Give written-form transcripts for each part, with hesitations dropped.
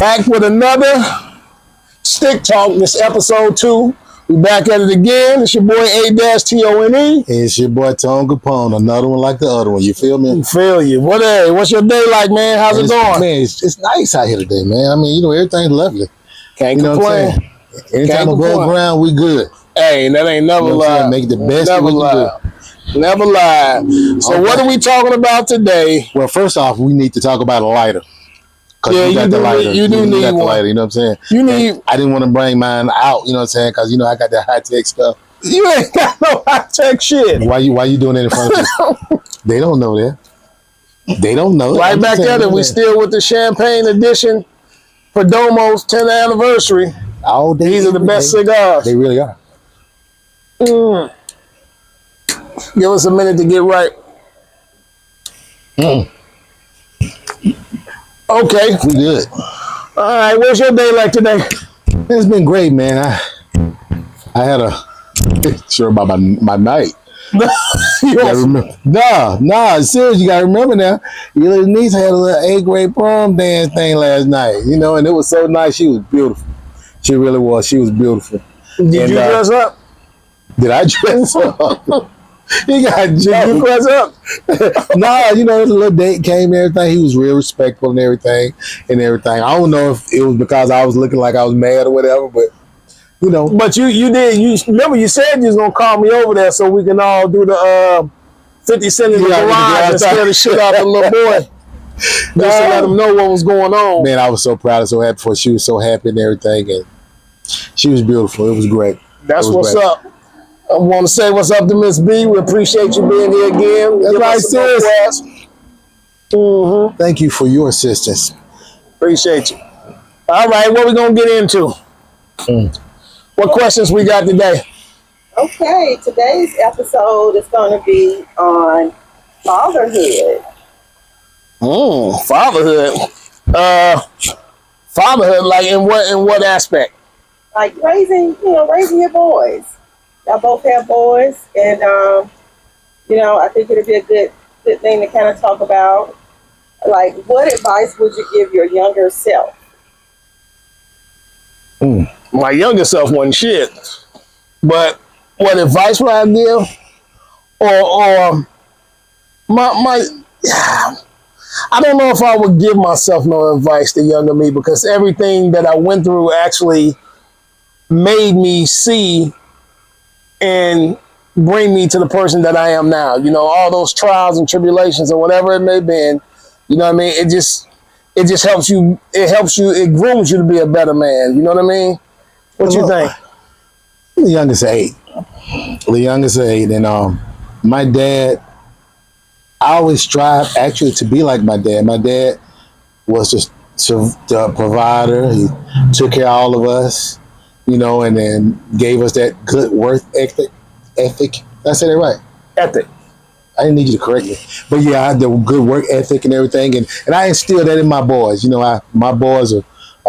Back with another Stick Talk. This episode 2. We back at it again. It's your boy A-Tone. It's your boy Tone Capone. Another one like the other one. You feel me? Feel you. What's your day like, man? How's it going? Man, it's nice out here today, man. I mean, everything's lovely. Can't complain. Anytime above ground, we good. Hey, that ain't never lied. Make it the best never we lied. can do. Never lied. So what are we talking about today? Well, first off, we need to talk about a lighter. Yeah, you do need the one. lighter, you know what I'm saying? I didn't want to bring mine out, you know what I'm saying? Because, I got that high-tech stuff. You ain't got no high-tech shit. Why you doing that in front of people? They don't know that. They don't know. Right back at it. We still with the Champagne Edition Perdomo's 10th anniversary. All day. These are the best cigars. They really are. Give us a minute to get right. Okay. We good. All right. What's your day like today? It's been great, man. I had a sure about my night. You gotta remember. Nah, seriously, you gotta remember now. Your little niece had a little 8th grade prom dance thing last night, and it was so nice. She was beautiful. She really was. She was beautiful. Did you dress up? Did I dress up? He got Did you dress up? Nah, the little date came and everything. He was real respectful and everything. I don't know if it was because I was looking like I was mad or whatever, but But you did. You remember you said you was gonna call me over there so we can all do the 50 Cent in the garage and scare the shit out of the little boy. Just to let him know what was going on. Man, I was so proud and so happy for her. She was so happy and everything, and she was beautiful. It was great. That's what's up. I want to say what's up to Miss B. We appreciate you being here again. That's right, sis. Thank you for your assistance. Appreciate you. All right, what we gonna get into? What questions we got today? Okay, today's episode is going to be on fatherhood. Fatherhood. Fatherhood, like in what aspect? Like raising your boys. Y'all both have boys, and I think it'd be a good thing to kind of talk about. Like, what advice would you give your younger self? My younger self wasn't shit, but what advice would I give? Or my I don't know if I would give myself no advice to younger me, because everything that I went through actually made me see and bring me to the person that I am now. All those trials and tribulations or whatever it may have been, it just helps you, it grooms you to be a better man. You know what I mean? What you think? The youngest of 8. And my dad, I always strive actually to be like my dad. My dad was just the provider. He took care of all of us, and then gave us that good work ethic. Did I say that right? Ethic. I didn't need you to correct me. But yeah, I had the good work ethic and everything. And I instilled that in my boys. My boys are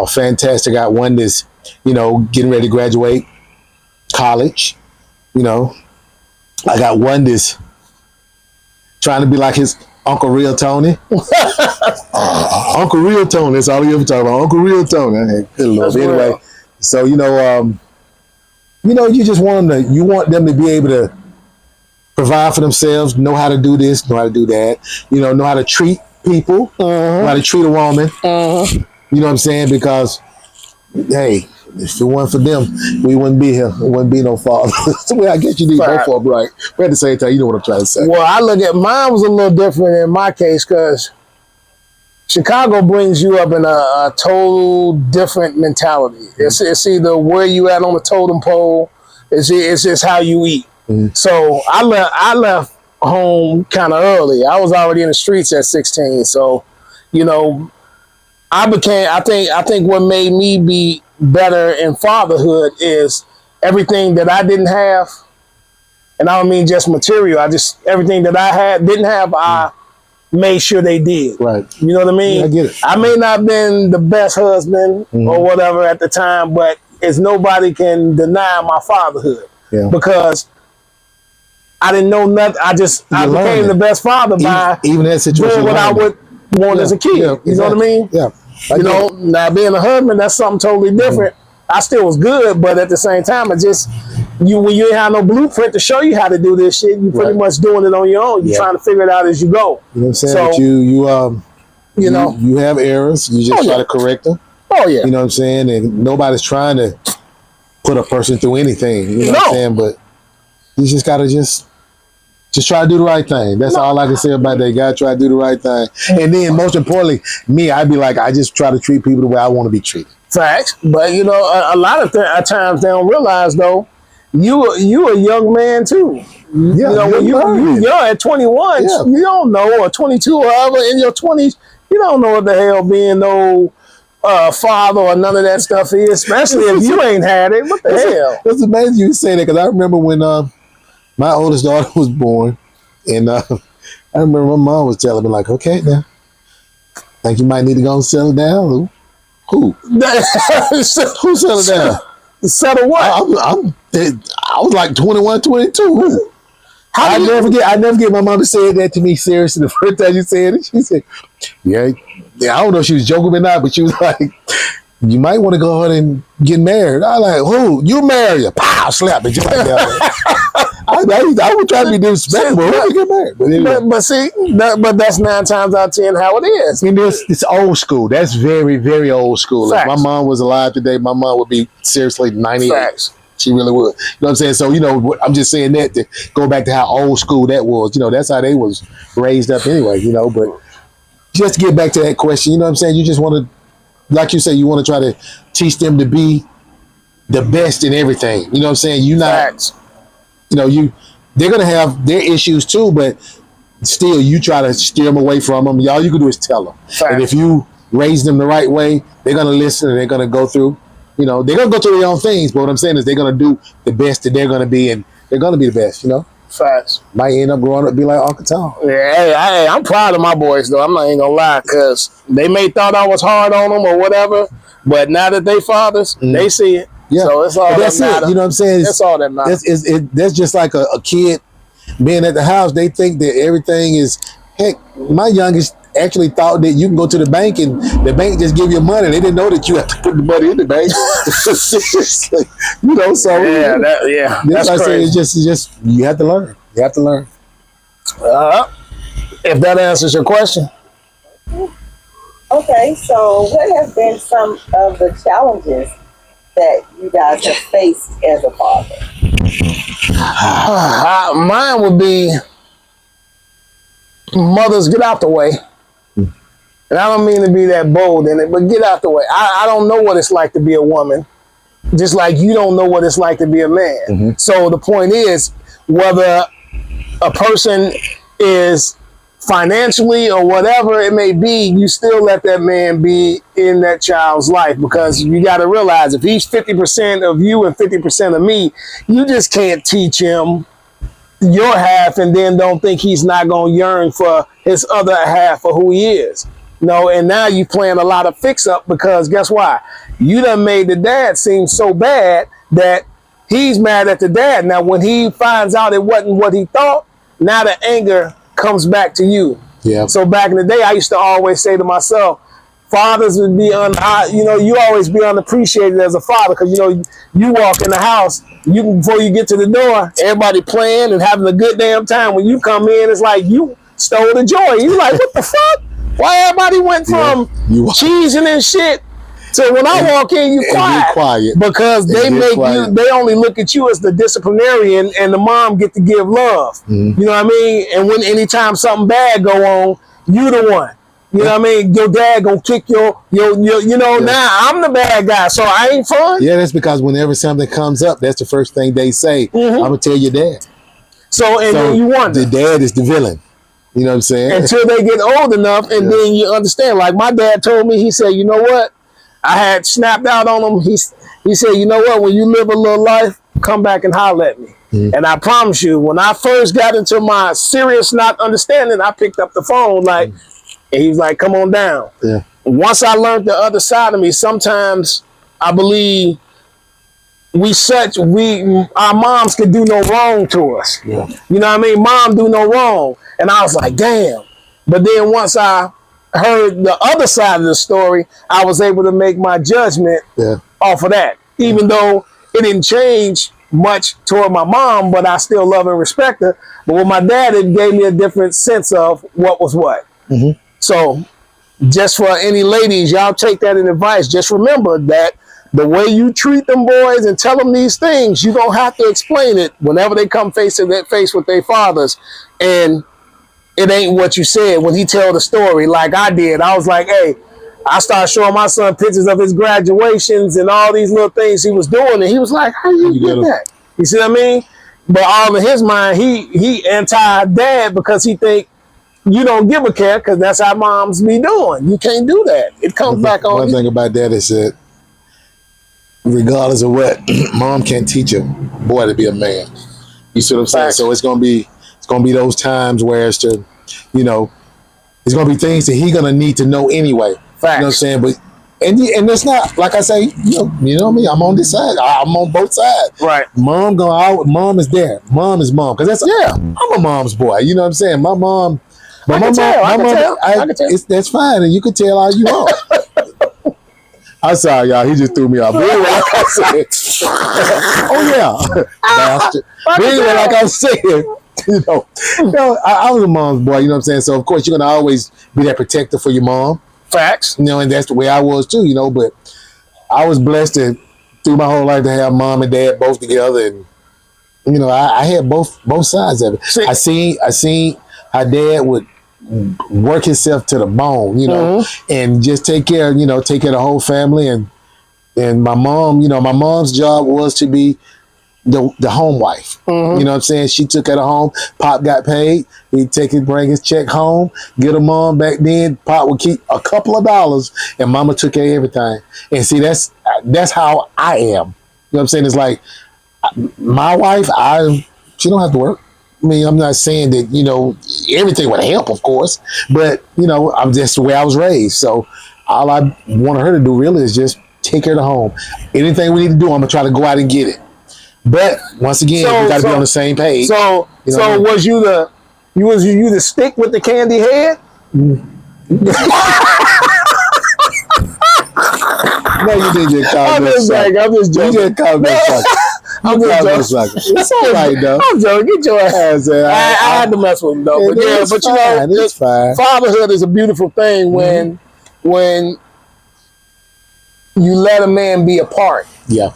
fantastic. I got one that's, getting ready to graduate college. I got one that's trying to be like his Uncle Real Tony. Uncle Real Tony, that's all he ever talk about. Uncle Real Tony. Anyway, so you just want them to be able to provide for themselves, know how to do this, know how to do that, know how to treat people, know how to treat a woman. You know what I'm saying? Because hey, if it weren't for them, we wouldn't be here. It wouldn't be no father. So I guess you need both of them, right? But at the same time, you know what I'm trying to say. Well, I look at mine was a little different in my case, because Chicago brings you up in a total different mentality. It's either where you at on the totem pole, it's just how you eat. So I left home kind of early. I was already in the streets at 16. So, I think what made me be better in fatherhood is everything that I didn't have, and I don't mean just material. Everything that I didn't have, I made sure they did. Right. You know what I mean? Yeah, I get it. I may not have been the best husband or whatever at the time, but nobody can deny my fatherhood. Yeah. Because I didn't know nothing. I became the best father by even that situation doing what I would want as a kid. Yeah, exactly. You know what I mean? Yeah. You know, now being a husband, that's something totally different. I still was good, but at the same time, it just when you ain't have no blueprint to show you how to do this shit, you pretty much doing it on your own. You're trying to figure it out as you go. You know what I'm saying? So, but you have errors. You just try to correct them. Oh yeah. You know what I'm saying? And nobody's trying to put a person through anything. You know what I'm saying? But you just gotta just try to do the right thing. That's all I can say about that. You gotta try to do the right thing. And then most importantly, me, I'd be like, I just try to treat people the way I want to be treated. Facts. But you know, a lot of times they don't realize though, you a young man too. You know, when you young at 21, you don't know, or 22 or whatever, in your 20s, you don't know what the hell being no father or none of that stuff is, especially if you ain't had it. What the hell? It's amazing you say that, because I remember when my oldest daughter was born, and I remember my mom was telling me, like, okay, now, think you might need to go and settle down. Who? Who settled down? Settle what? I was like 21, 22. I never get my mom to say that to me seriously. The first time she said it, she said, yeah, I don't know if she was joking or not, but she was like, you might want to go ahead and get married. I was like, who? You marry her. Pow, slap it just like that. I would try to be disrespectful. Who get married? But, anyway. but that's 9 times out of 10 how it is. I mean, it's old school. That's very, very old school. If my mom was alive today, my mom would be seriously 98. Facts. She really would. You know what I'm saying? So, you know, I'm just saying that to go back to how old school that was. You know, that's how they was raised up anyway, you know. But just to get back to that question, you know what I'm saying? You just want to, like you say, you want to try to teach them to be the best in everything. You know what I'm saying? You're not, Facts. You know, they're going to have their issues too, but still you try to steer them away from them. All you can do is tell them. Facts. And if you raise them the right way, they're going to listen and they're going to go through. You know, they're going to go through their own things, but what I'm saying is they're going to do the best that they're going to be, and they're going to be the best, you know? Facts. Might end up growing up to be like Uncle Tom. Yeah, I'm proud of my boys, though. I'm not even going to lie, because they may thought I was hard on them or whatever, but now that they fathers, they see it. Yeah. So it's all that matters. You know what I'm saying? That's all that matters. That's just like a kid being at the house. They think that everything is, heck, my youngest actually thought that you can go to the bank and the bank just give you money. They didn't know that you have to put the money in the bank. You know, so that's why I say it's just you have to learn. You have to learn. If that answers your question. Okay, so what have been some of the challenges that you guys have faced as a father? Mine would be mothers, get out the way. And I don't mean to be that bold in it, but get out the way. I don't know what it's like to be a woman, just like you don't know what it's like to be a man. Mm-hmm. So the point is, whether a person is financially or whatever it may be, you still let that man be in that child's life, because you got to realize if he's 50% of you and 50% of me, you just can't teach him your half and then don't think he's not going to yearn for his other half for who he is. No, and now you playing a lot of fix up, because guess why? You done made the dad seem so bad that he's mad at the dad. Now, when he finds out it wasn't what he thought, now the anger comes back to you. Yeah. So back in the day, I used to always say to myself, fathers would be you always be unappreciated as a father, because you walk in the house, before you get to the door, everybody playing and having a good damn time. When you come in, it's like you stole the joy. You like, what the fuck? Why everybody went from cheesing and shit to when I walk in, you quiet. Because they they only look at you as the disciplinarian, and the mom get to give love. Mm-hmm. You know what I mean? And when anytime something bad go on, you the one. You know what I mean? Your dad gonna kick your now I'm the bad guy, so I ain't fun. Yeah, that's because whenever something comes up, that's the first thing they say. Mm-hmm. I'm gonna tell your dad. So then you wonder. The dad is the villain. You know what I'm saying? Until they get old enough, and then you understand. Like my dad told me, he said, you know what? I had snapped out on him. He said, you know what? When you live a little life, come back and holler at me. Mm-hmm. And I promise you, when I first got into my serious not understanding, I picked up the phone and he was like, come on down. Yeah. Once I learned the other side of me, sometimes I believe our moms could do no wrong to us. Yeah. You know what I mean? Mom do no wrong. And I was like, damn. But then once I heard the other side of the story, I was able to make my judgment off of that. Even though it didn't change much toward my mom, but I still love and respect her. But with my dad, it gave me a different sense of what was what. Mm-hmm. So just for any ladies, y'all take that in advice. Just remember that the way you treat them boys and tell them these things, you don't have to explain it whenever they come face to face with their fathers. And it ain't what you said when he tell the story like I did. I was like, hey, I started showing my son pictures of his graduations and all these little things he was doing. And he was like, how you get that? You see what I mean? But all in his mind, he anti-dad because he think you don't give a care because that's how moms be doing. You can't do that. It comes back on. One thing about that is that regardless of what, mom can't teach a boy to be a man. You see what I'm saying? So it's gonna be those times where it's to, you know, it's gonna be things that he's gonna need to know anyway. Facts. You know what I'm saying? But and it's not like I say, you know me. I'm on this side. I'm on both sides. Right. Mom is there. Mom is mom because I'm a mom's boy. You know what I'm saying? My mom. But I can tell. That's fine, and you can tell all you want. I'm sorry, y'all. He just threw me off. But anyway, like I said, oh yeah, bastard. But anyway, like I said, I was a mom's boy. You know what I'm saying? So of course you're gonna always be that protector for your mom. Facts. You know, and that's the way I was too. You know, but I was blessed through my whole life to have mom and dad both together, and you know, I had both sides of it. I seen how dad would work himself to the bone, you know, and just take care of the whole family. And my mom, you know, my mom's job was to be the home wife. You know what I'm saying? She took her to home. Pop got paid. He'd bring his check home, get her mom back then. Pop would keep a couple of dollars, and mama took care of everything. And see, that's how I am. You know what I'm saying? It's like my wife, she don't have to work. I mean, I'm not saying that, you know, everything would help, of course, but, you know, I'm just the way I was raised. So all I wanted her to do really is just take her to home. Anything we need to do, I'm going to try to go out and get it. But once again, we got to be on the same page. So, you know was you the stick with the candy head? No, you didn't just call me a sucker. I'm just joking. You just called me a sucker. I'm just joking. It's all right, though. I'm joking. Get your ass in. I had to mess with him, though. But yeah, but you know, it's fine. Fatherhood is a beautiful thing when you let a man be a part. Yeah.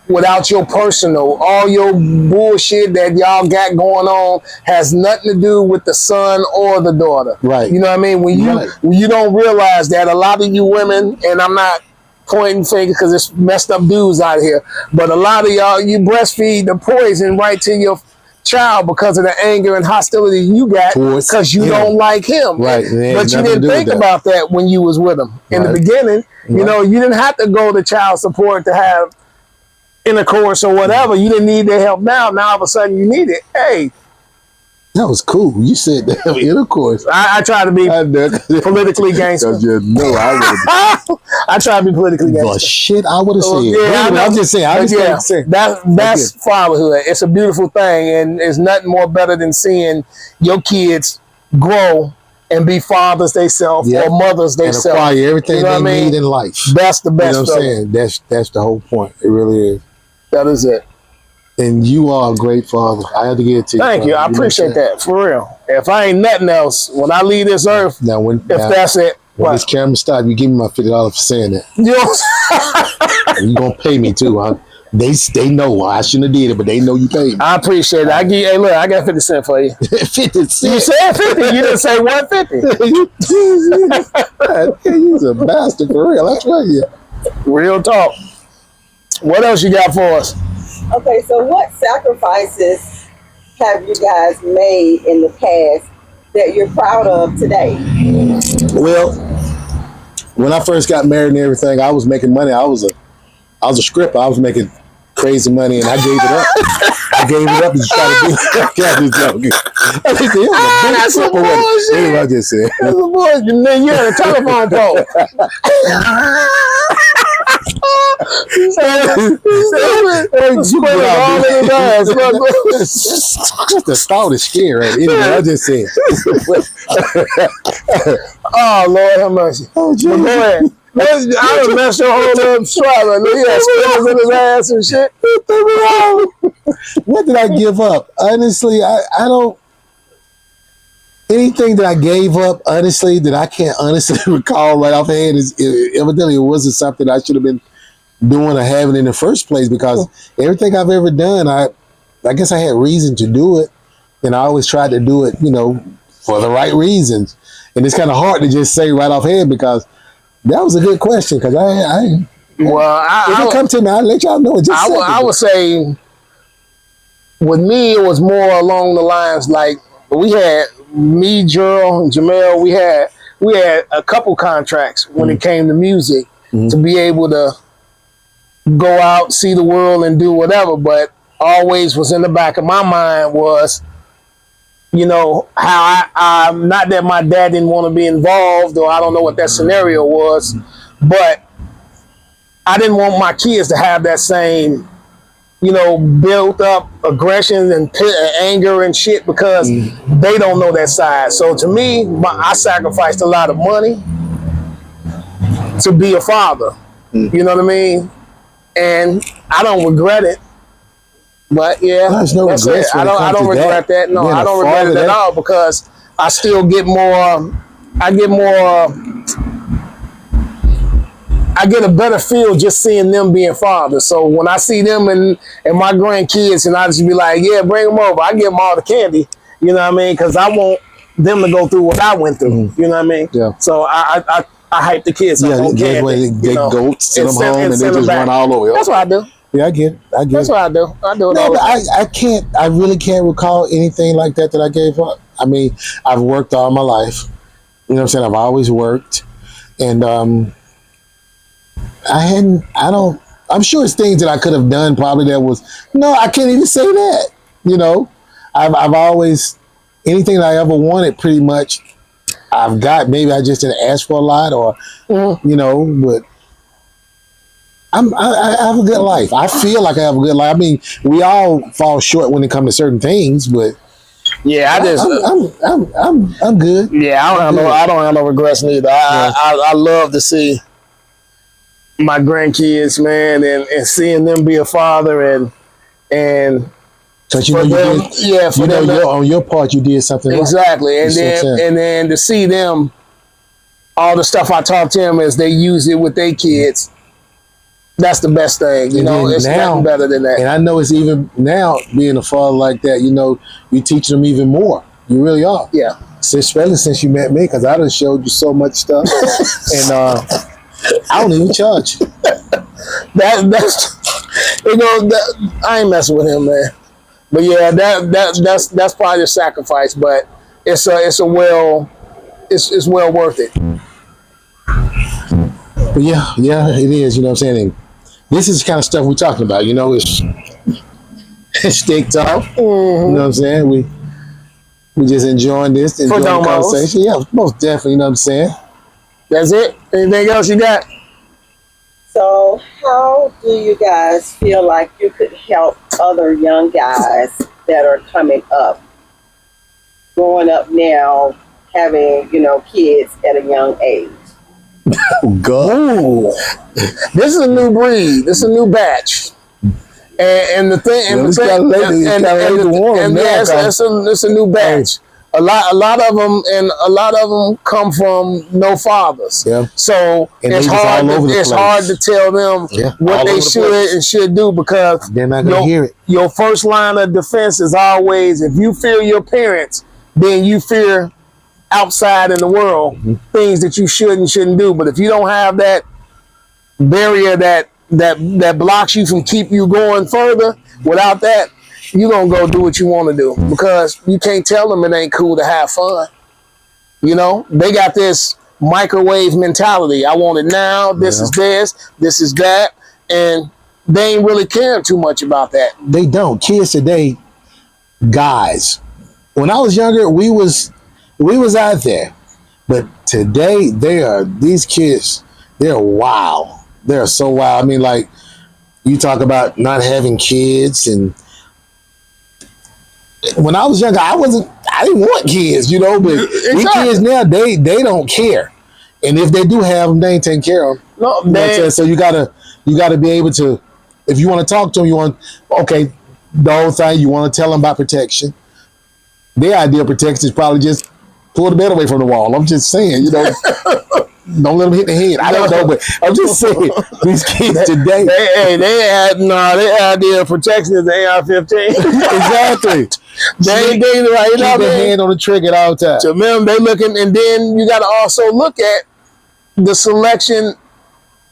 Without your personal, all your bullshit that y'all got going on has nothing to do with the son or the daughter. Right. You know what I mean? When you don't realize that a lot of you women, and I'm not pointing fingers because it's messed up dudes out here, but a lot of y'all, you breastfeed the poison right to your child because of the anger and hostility you got because you don't like him. Right. But you didn't think about that when you was with him. In the beginning, you know, you didn't have to go to child support to have intercourse or whatever. You didn't need their help now. Now all of a sudden you need it. Hey. That was cool. You said that intercourse. I try to be politically gangster. No, I would. I try to be politically gangster. Well, shit, I would have said. Yeah, I'm just saying. That's fatherhood. It's a beautiful thing, and there's nothing more better than seeing your kids grow and be fathers themselves or mothers themselves. And acquire everything they need in life. That's the best. You know what I'm saying? That's the whole point. It really is. That is it. And you are a great father. I had to give it to you. Thank you. I appreciate that. For real. If I ain't nothing else, when I leave this earth, that's it. When this camera stops, you give me my $50 for saying that. You know what I'm saying? You gonna pay me too, huh? They know I shouldn't have did it, but they know you paid me. I appreciate it. Hey, look, I got 50 cents for you. 50 cents. You said 50. You didn't say 150. You're a bastard for real. That's right. Yeah. Real talk. What else you got for us? Okay, so what sacrifices have you guys made in the past that you're proud of today? Well, when I first got married and everything, I was making money. I was a stripper. I was making crazy money, and I gave it up. I gave it up to try to do. I'm just joking. That's some bullshit. Anyway, I just said. That's some bullshit. Man, you're on a telephone pole. Put it all in his ass. Just the thought is scary. Anyway, I just said. Oh, Lord have mercy. Oh, But go ahead. I done messed your whole other strap. He had spinners in his ass and shit. What did I give up? Honestly, I don't. Anything that I gave up, honestly, that I can't honestly recall right offhand is evidently it wasn't something I should have been doing or having in the first place, because everything I've ever done, I guess I had reason to do it, and I always tried to do it, for the right reasons. And it's kind of hard to just say right offhand, because that was a good question. Because if it come to me, I'll let y'all know. I would say, with me, it was more along the lines like we had me, Gerald, and Jamel. We had a couple contracts when it came to music to be able to go out, see the world, and do whatever. But always was in the back of my mind was, how I'm not that my dad didn't want to be involved, or I don't know what that scenario was, but I didn't want my kids to have that same, built up aggression and anger and shit, because they don't know that side. So to me, I sacrificed a lot of money to be a father. You know what I mean? And I don't regret it. But yeah, there's no regrets. I don't regret that. No, I don't regret it at all, because I still get more. I get a better feel just seeing them being fathers. So when I see them and my grandkids, and I just be like, yeah, bring them over. I give them all the candy. You know what I mean? Because I want them to go through what I went through. You know what I mean? Yeah. So I hype the kids up on candy. They go send them home and they just run all over. That's what I do. Yeah, I get it. That's what I do. I do it no, all but I really can't recall anything like that I gave up. I mean, I've worked all my life. You know what I'm saying? I've always worked. And I'm sure it's things that I could have done probably I can't even say that. I've always, anything that I ever wanted pretty much, I've got. Maybe I just didn't ask for a lot, or, but I have a good life. I feel like I have a good life. I mean, we all fall short when it comes to certain things, but yeah, I'm good. Yeah, I don't have no regrets neither. I love to see my grandkids, man, and seeing them be a father and because on your part you did something exactly, right. and then to see them, all the stuff I taught them as they use it with their kids. That's the best thing, it's nothing better than that. And I know it's even now being a father like that, you teach them even more. You really are. Yeah. Especially since you met me, because I done showed you so much stuff. And I don't even charge you. That's I ain't messing with him, man. But yeah, that's probably a sacrifice, but it's well worth it. But yeah, it is, you know what I'm saying? And this is the kind of stuff we're talking about, it's steak talk. You know what I'm saying? We just enjoying this, enjoying the conversation. Yeah, most definitely, you know what I'm saying? That's it? Anything else you got? So how do you guys feel like you could help other young guys that are coming up, growing up now, having, kids at a young age? Oh, God. Ooh. This is a new breed. This is a new batch. And the thing, it's a new batch. A lot of them come from no fathers. Yeah. So it's hard to tell them what they should and should do, because they're not gonna hear it. Your first line of defense is always, if you fear your parents, then you fear outside in the world things that you should and shouldn't do. But if you don't have that barrier that blocks you from keep you going further, without that, you're going to go do what you want to do, because you can't tell them it ain't cool to have fun. They got this microwave mentality. I want it now. This is this is that. And they ain't really caring too much about that. They don't. Kids today, guys, when I was younger, we was out there. But today, these kids, they're wild. they're so wild. I mean, like you talk about not having kids, and when I was younger, I didn't want kids, you know. But these kids now, they don't care, and if they do have them, they ain't taking care of them. No, you know what I'm saying? So you gotta be able to, if you want to talk to them, okay, the whole thing you want to tell them about protection. Their idea of protection is probably just pull the bed away from the wall. I'm just saying, you know. Don't let them hit the head. I don't know, but I'm just saying these kids today. Their idea of protection is the AR-15. Exactly. They right. Keep their hand on the trigger at all times. To them, they looking, and then you got to also look at the selection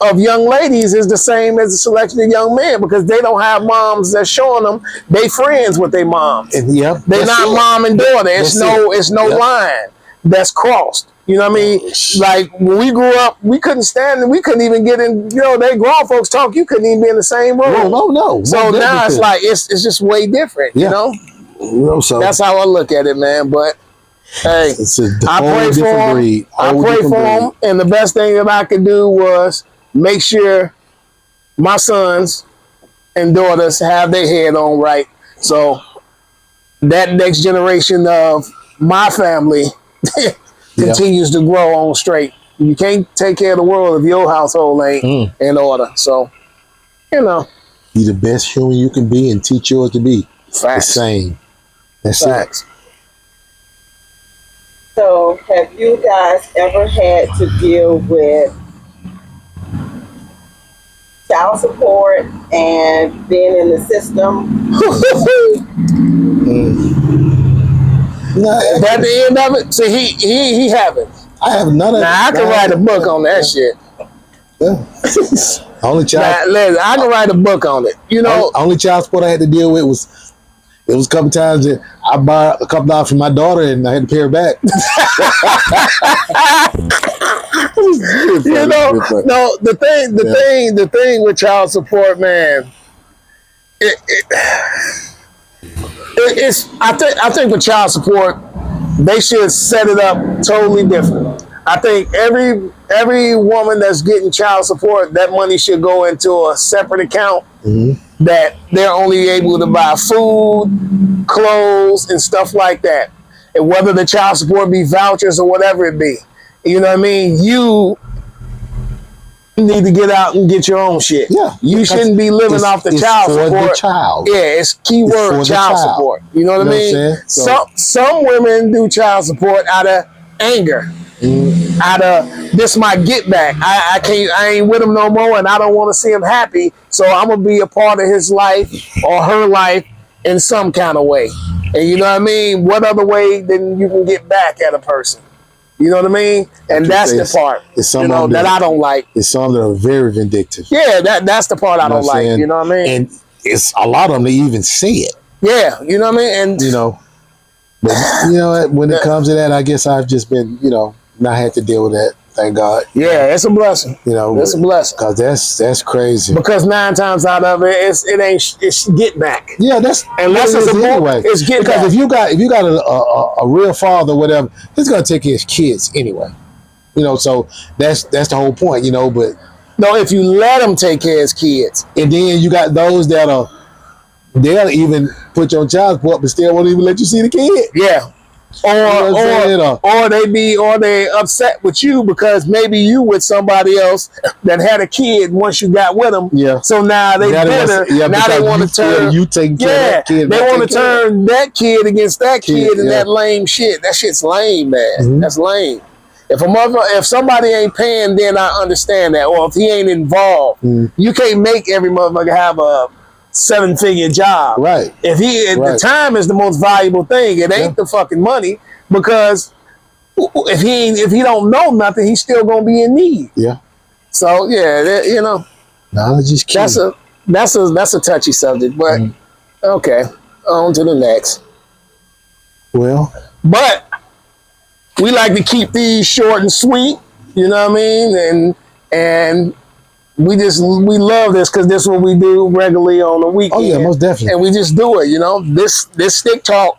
of young ladies is the same as the selection of young men, because they don't have moms that's showing them they friends with their moms. Yep, they're not mom and daughter. It's no line that's crossed. You know what I mean? Like when we grew up, we couldn't stand it. We couldn't even get in. You know, they grown folks talk. You couldn't even be in the same room. No. So now it's like it's just way different. Yeah. You know, so that's how I look at it, man. But hey, I pray for them. I pray for them, and the best thing that I could do was make sure my sons and daughters have their head on right, so that next generation of my family continues to grow on straight. You can't take care of the world if your household ain't in order. So, you know, be the best human you can be and teach yours to be the same. That's facts. It. So, have you guys ever had to deal with child support and being in the system? No, is that the end of it? See, he haven't. I have none of it. Now I can write a book on that shit. Yeah. Only child. Now, I can write a book on it. You know, only child support I had to deal with was a couple times that I borrowed a couple dollars from my daughter and I had to pay her back. You know, no. The thing with child support, man. It's I think with child support, they should set it up totally different. I think every woman that's getting child support, that money should go into a separate account that they're only able to buy food, clothes, and stuff like that. And whether the child support be vouchers or whatever it be, you know what I mean? You need to get out and get your own shit. Yeah, you shouldn't be living off the child support. The child. Yeah, it's keyword child support. You know what I mean? Some women do child support out of anger, out of this my get back. I ain't with him no more, and I don't want to see him happy. So I'm gonna be a part of his life or her life in some kind of way. And you know what I mean? What other way than you can get back at a person? You know what I mean? And that's the part that I don't like. It's some that are very vindictive. Yeah, that's the part I don't like. You know what I mean? And it's a lot of them that even say it. Yeah, you know what I mean? And you know, but you know, when it comes to that, I guess I've just been, not had to deal with that. Thank God. Yeah, it's a blessing. It's a blessing. Because that's crazy. Because 9 times out of it, it's get back. Yeah, that's unless it's anyway. It's get back. Because if you got a real father or whatever, he's gonna take care of his kids anyway. So that's the whole point. But no, if you let him take care of his kids, and then you got those that they'll even put your child support, but still won't even let you see the kid. Yeah. Or they upset with you because maybe you with somebody else that had a kid once you got with them. Yeah. So now they bitter. Now they want to turn you taking care of that kid. They want to turn that kid against that kid and that lame shit. That shit's lame, man. Mm-hmm. That's lame. If somebody ain't paying, then I understand that. Or if he ain't involved, you can't make every motherfucker have a 7-figure job. Right. The time is the most valuable thing. It ain't the fucking money, because if he don't know nothing, he's still gonna be in need. Yeah. So knowledge is key. That's a touchy subject, but okay, on to the next. Well, but we like to keep these short and sweet. You know what I mean? And we love this because this is what we do regularly on the weekend. Oh yeah, most definitely. And we just do it, This stick talk,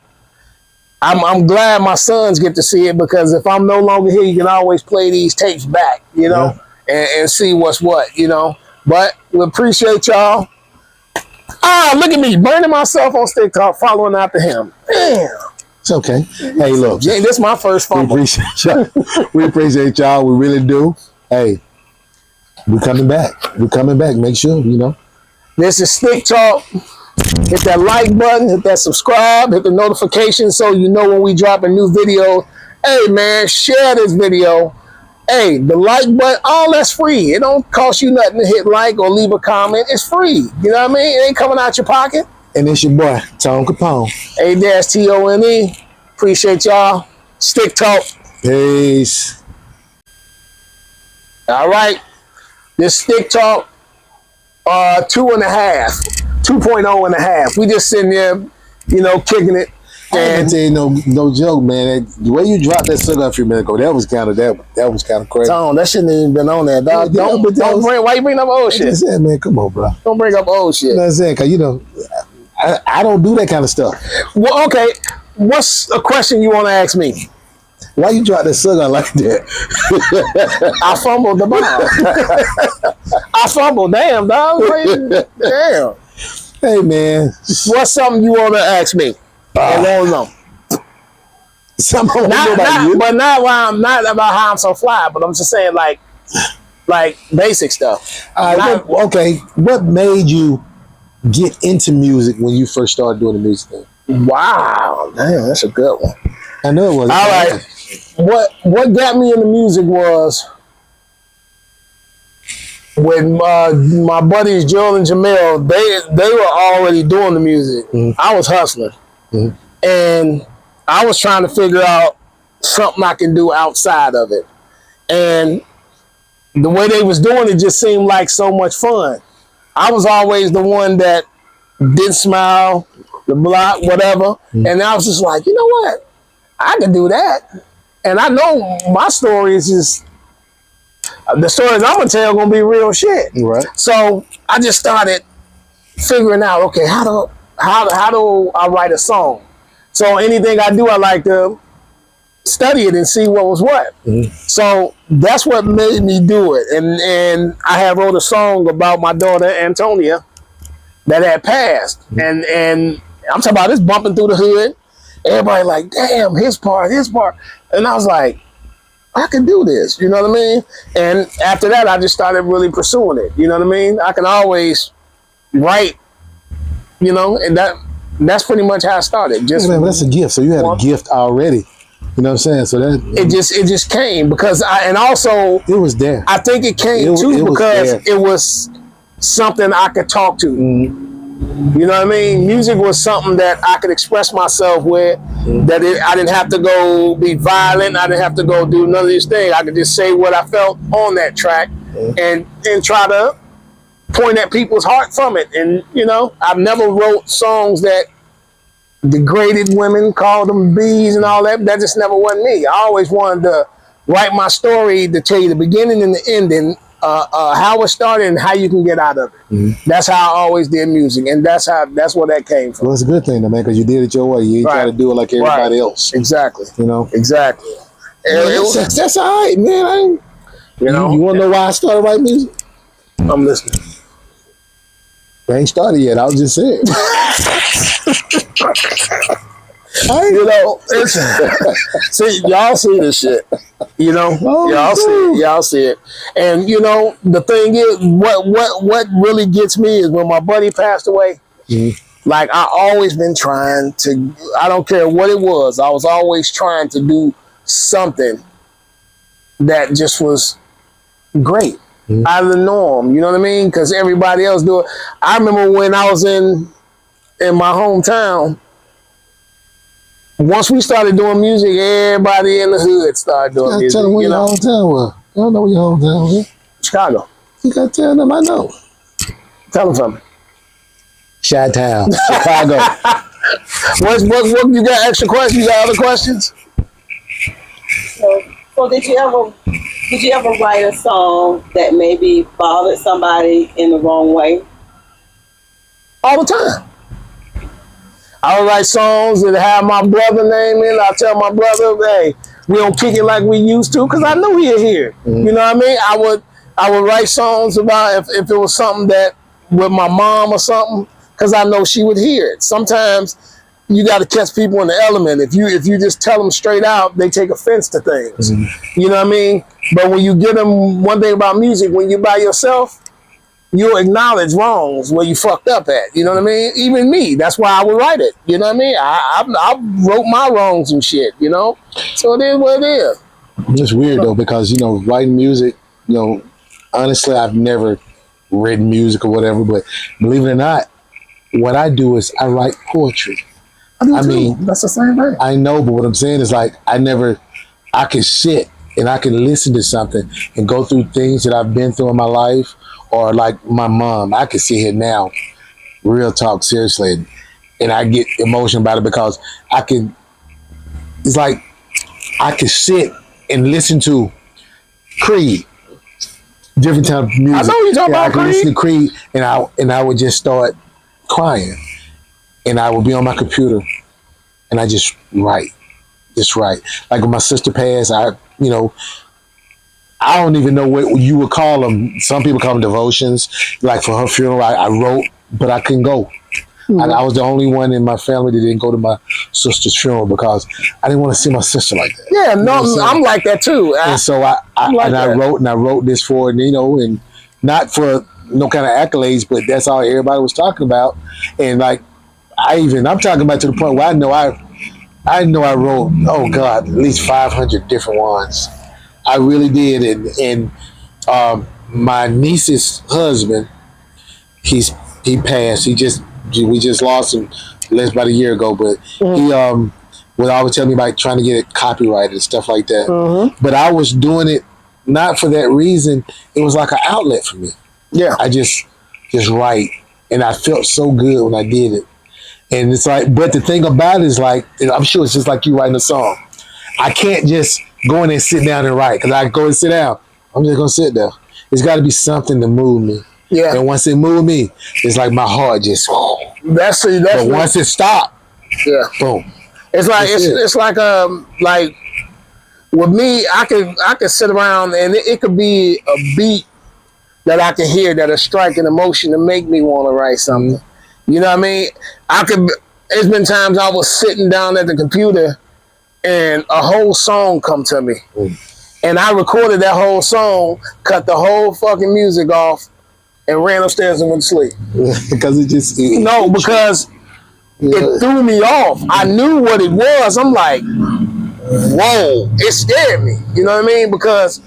I'm glad my sons get to see it, because if I'm no longer here, you can always play these tapes back, and see what's what, But we appreciate y'all. Ah, look at me burning myself on TikTok, following after him. Damn. It's okay. Hey, look. Jay, this is my first We fumble. appreciate y'all. We appreciate y'all. We really do. Hey, we coming back. We coming back. Make sure, you know. This is Stick Talk. Hit that like button, hit that subscribe, hit the notification so you know when we drop a new video. Hey man, share this video. Hey, the like button, all that's free. It don't cost you nothing to hit like or leave a comment. It's free. You know what I mean? It ain't coming out your pocket. And it's your boy, Tone Capone. A-Tone. Appreciate y'all. Stick Talk. Peace. All right. This Stick Talk 2.5. 2.0 and a half. We just sitting there, you know, kicking it. I ain't And tell you no joke, man. The way you dropped that sugar a few minutes ago, that was kind of crazy. Tone, that shouldn't even been on there, dog. Yeah, but Don't bring. Why you bring up old shit? I said, man, come on, bro. Don't bring up old shit. You know what I'm saying? Because, you know, I don't do that kind of stuff. Well, okay. What's a question you want to ask me? Why you drop that sugar like that? I fumbled the ball. I fumbled. Damn, dog. Damn. Hey, man. What's something you want to ask me? I don't know. Something I want to know about you. But not about how I'm so fly. But I'm just saying, like basic stuff. Okay. What made you get into music when you first started doing the music thing? Wow, damn, that's a good one. I know it was. All right. What got me into music was when my buddies Joel and Jamel, they were already doing the music. Mm-hmm. I was hustling. Mm-hmm. And I was trying to figure out something I can do outside of it. And the way they was doing it just seemed like so much fun. I was always the one that didn't smile, the block, whatever. Mm-hmm. And I was just like, you know what? I can do that. And I know my story is just, the stories I'm gonna tell gonna be real shit. Right. So I just started figuring out, okay, how do I write a song? So anything I do, I like to study it and see what was what. Mm-hmm. So that's what made me do it. And I have wrote a song about my daughter Antonia that had passed. Mm-hmm. And I'm talking about this bumping through the hood. Everybody like, damn, his part. And I was like, I can do this, you know what I mean? And after that, I just started really pursuing it, you know what I mean? I can always write, you know, and that's pretty much how I started. Just man, that's a gift. So you had a gift already, you know what I'm saying? So that it just came because it was there. I think it came because it was something I could talk to. Mm-hmm. You know what I mean? Music was something that I could express myself with. Mm-hmm. I didn't have to go be violent. I didn't have to go do none of these things. I could just say what I felt on that track. Mm-hmm. and try to point at people's heart from it. And, you know, I've never wrote songs that degraded women, called them bees and all that. That just never wasn't me. I always wanted to write my story to tell you the beginning and the ending, how it started and how you can get out of it. Mm-hmm. That's how I always did music, and that's where that came from. Well, it's a good thing, though, man, because you did it your way. You ain't try to do it like everybody else. Exactly. You know? Exactly. That's all right, man. You want to know why I started writing music? I'm listening. I ain't started yet. I was just saying. You know, see, y'all see this shit. You know, y'all see it. And you know, the thing is, what really gets me is when my buddy passed away. Mm-hmm. Like I always been trying to. I don't care what it was. I was always trying to do something that just was great. Mm-hmm. Out of the norm. You know what I mean? Because everybody else do it. I remember when I was in my hometown. Once we started doing music, everybody in the hood started doing music. Tell them where your hometown was. I don't know where your hometown was. Chicago. You got to tell them I know. Tell them something. Chi-town, Chicago. What you got extra questions? You got other questions? So did you ever write a song that maybe bothered somebody in the wrong way? All the time. I would write songs that have my brother name in. I tell my brother, hey, we don't kick it like we used to, because I knew he'd hear it. Mm-hmm. You know what I mean? I would write songs about if it was something that with my mom or something, because I know she would hear it. Sometimes you got to catch people in the element. If you just tell them straight out, they take offense to things. You know what I mean? But when you give them one thing about music, when you by yourself, you'll acknowledge wrongs where you fucked up at. You know what I mean? Even me, that's why I would write it. You know what I mean? I wrote my wrongs and shit, you know? So it is what it is. It's weird though, because, you know, writing music, you know, honestly, I've never written music or whatever, but believe it or not, what I do is I write poetry. I mean, that's the same thing. I know, but what I'm saying is like, I can sit and I can listen to something and go through things that I've been through in my life, or like my mom, I can sit here now, real talk, seriously, and I get emotional about it because it's like, I can sit and listen to Creed, different type of music. I know you're talking about I can Creed. listen to Creed, and I would just start crying, and I would be on my computer, and I just write. Like when my sister passed, I don't even know what you would call them. Some people call them devotions. Like for her funeral, I wrote, but I couldn't go. I was the only one in my family that didn't go to my sister's funeral because I didn't want to see my sister like that. Yeah, no, I'm like that too. And so I wrote this for, and not for no kind of accolades, but that's all everybody was talking about. And like, I'm talking about to the point where I know I wrote, oh God, at least 500 different ones. I really did. And my niece's husband, he passed. We just lost him less about a year ago, but he would always tell me about trying to get it copyrighted and stuff like that. But I was doing it not for that reason. It was like an outlet for me. Yeah. I just write, and I felt so good when I did it. And it's like, but the thing about it is like, I'm sure it's just like you writing a song. I can't just go in and sit down and write, because I go and sit down. I'm just gonna sit there. It's got to be something to move me. Yeah. And once it moved me, it's like my heart just. That's but once it stopped, yeah, boom. It's like it's like with me, I can sit around and it could be a beat that I can hear that'll strike an emotion to make me want to write something. You know what I mean? It's been times I was sitting down at the computer and a whole song come to me. And I recorded that whole song, cut the whole fucking music off, and ran upstairs and went to sleep. Because because it threw me off. I knew what it was. I'm like, whoa, it scared me. You know what I mean? Because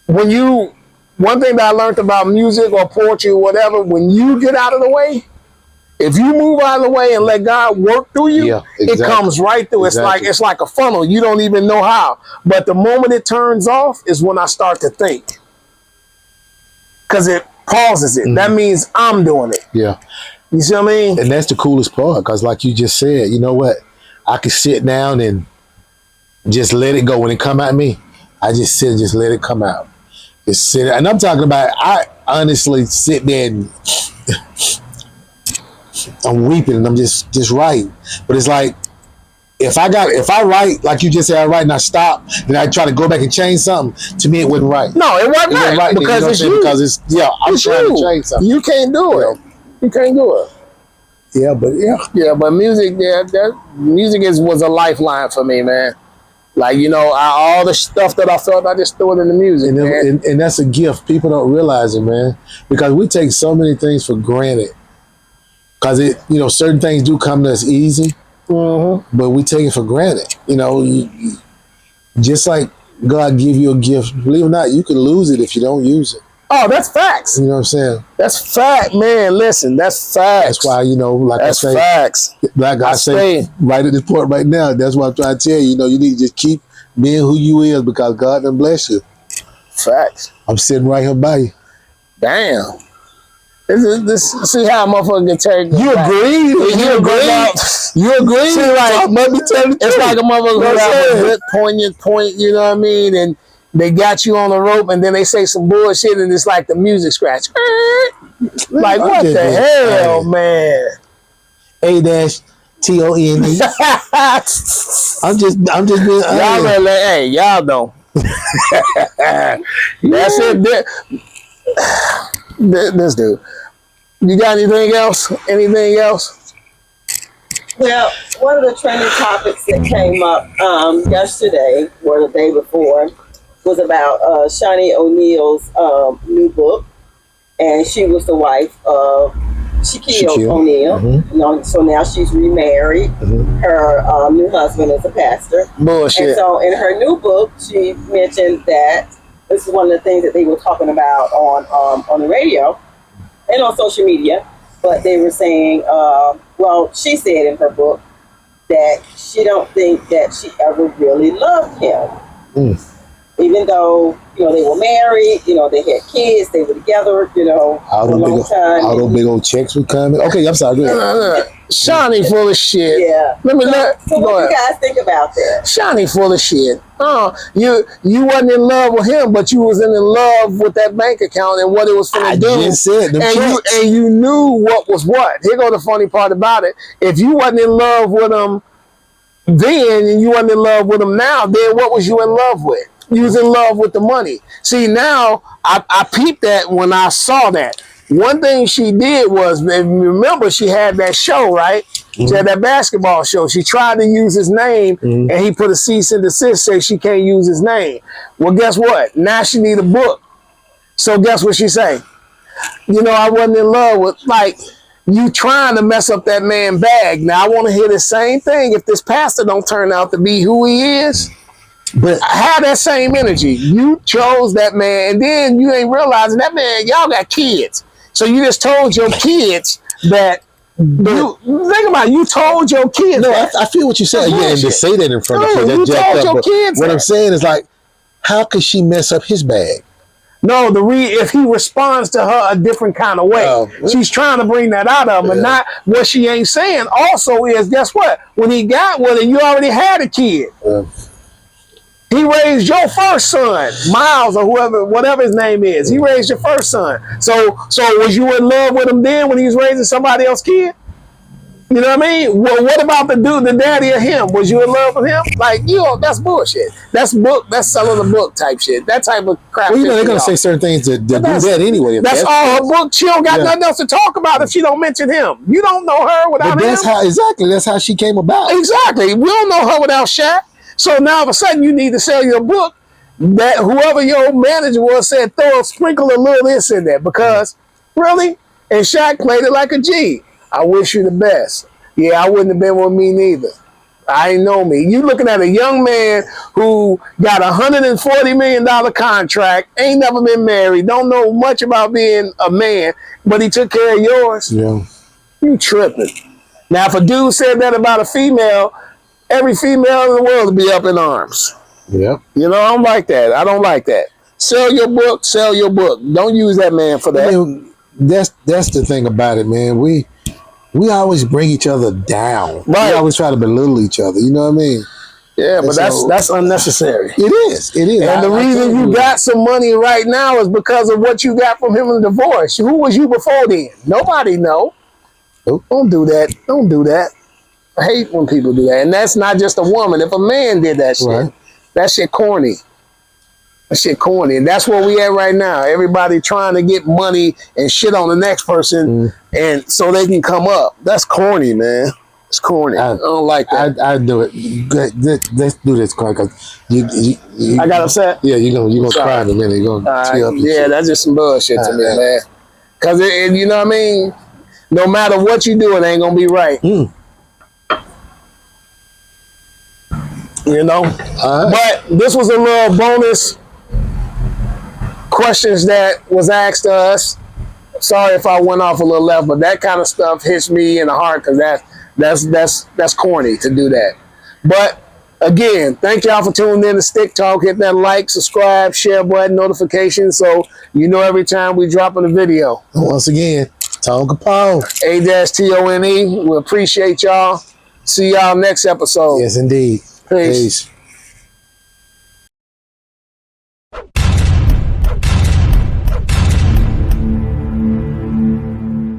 one thing that I learned about music or poetry or whatever, when you get out of the way, if you move out of the way and let God work through you, it comes right through. Exactly. It's like a funnel. You don't even know how. But the moment it turns off is when I start to think. Because it pauses it. That means I'm doing it. Yeah. You see what I mean? And that's the coolest part, because like you just said, you know what? I could sit down and just let it go. When it come at me, I just sit and just let it come out. Just sit. And I'm talking about, I honestly sit there and I'm weeping and I'm just writing. But it's like, if I write, like you just said, I write and I stop and I try to go back and change something, to me it wasn't right. No, it wasn't right. Because it's you. Because I'm trying to change something. You can't do it. You can't do it. Yeah, but music, music was a lifeline for me, man. Like, all the stuff that I felt, I just threw it in the music, man. And that's a gift. People don't realize it, man, because we take so many things for granted. Because certain things do come to us easy, but we take it for granted. Just like God give you a gift, believe it or not, you can lose it if you don't use it. Oh, that's facts. You know what I'm saying? That's fact, man. Listen, that's facts. That's why, like that's I say, facts. Like I say, right at this point right now, that's what I'm trying to tell you. You need to just keep being who you is, because God done bless you. Facts. I'm sitting right here by you. Damn. This see how a motherfucker can take you agree? You agree? You agree? See, it's like a motherfucker who has a good poignant point, you know what I mean? And they got you on the rope, and then they say some bullshit, and it's like the music scratch. Like, what the hell, man? A-T-O-N-E. I'm just being y'all don't. That's it. This dude. You got anything else? Anything else? Well, one of the trending topics that came up yesterday or the day before was about Shaunie O'Neal's new book, and she was the wife of Shaquille O'Neal. You know, so now she's remarried. Her new husband is a pastor. Bullshit. And so in her new book, she mentioned that this is one of the things that they were talking about on the radio and on social media. But they were saying, well, she said in her book that she don't think that she ever really loved him. Even though, you know, they were married, you know, they had kids, they were together, you know, for a long time. All those big old checks would come in. Okay, I'm sorry. Shaunie full of shit. Yeah. So what do you guys think about that? Shaunie full of shit. You wasn't in love with him, but you was in love with that bank account and what it was finna do. Just said, and you knew what was what. Here go the funny part about it. If you wasn't in love with him then and you wasn't in love with him now, then what was you in love with? You was in love with the money. See, now I peeped that when I saw that. One thing she did was, remember, she had that show, right? She had that basketball show. She tried to use his name, and he put a cease and desist, say she can't use his name. Well, guess what? Now she need a book. So guess what she say? You know, I wasn't in love with, like, you trying to mess up that man's bag. Now, I want to hear the same thing if this pastor don't turn out to be who he is. But have that same energy. You chose that man, and then you ain't realizing that man, y'all got kids. So you just told your kids that. You think about it, you told your kids. No, that. I feel what you're saying. Yeah, and to say that in front of kids, you told your kids what that. I'm saying is, like, how could she mess up his bag? No, if he responds to her a different kind of way. She's trying to bring that out of him, and not what she ain't saying. Also is, guess what? When he got with her, you already had a kid. He raised your first son, Miles or whatever his name is. He raised your first son. So was you in love with him then when he was raising somebody else's kid? You know what I mean? Well, what about the daddy of him? Was you in love with him? Like, that's bullshit. That's selling a book type shit. That type of crap. Well, you know, they're going to say certain things to do that anyway. That's all her book. She don't got nothing else to talk about if she don't mention him. You don't know her without him. That's how she came about. Exactly. We don't know her without Shaq. So now all of a sudden you need to sell your book that whoever your manager was said sprinkle a little this in there because really, and Shaq played it like a G. I wish you the best. Yeah, I wouldn't have been with me neither. I ain't know me. You looking at a young man who got a $140 million contract, ain't never been married, don't know much about being a man, but he took care of yours. Yeah. You tripping. Now if a dude said that about a female, every female in the world would be up in arms. Yep. You know, I don't like that. I don't like that. Sell your book. Sell your book. Don't use that man for that. I mean, that's the thing about it, man. We always bring each other down. Right. We always try to belittle each other. You know what I mean? Yeah, but that's unnecessary. It is. It is. And the reason you got some money right now is because of what you got from him in the divorce. Who was you before then? Nobody know. Nope. Don't do that. Don't do that. I hate when people do that. And that's not just a woman. If a man did that shit, that shit corny. That shit corny. And that's where we at right now. Everybody trying to get money and shit on the next person and so they can come up. That's corny, man. It's corny. I don't like that. I do it. Let's do this, Carl, because you I got upset? Yeah, you're gonna cry in a minute. You're gonna tear up. Yeah, that's just some bullshit to me, man. Because, you know what I mean? No matter what you do, it ain't going to be right. You know? But this was a little bonus questions that was asked to us. Sorry if I went off a little left, but that kind of stuff hits me in the heart because that's corny to do that. But again, thank y'all for tuning in to Stick Talk. Hit that like, subscribe, share button, notification so you know every time we drop in a video. Once again, Tonka Paul. A-Tone. We appreciate y'all. See y'all next episode. Yes, indeed. Peace.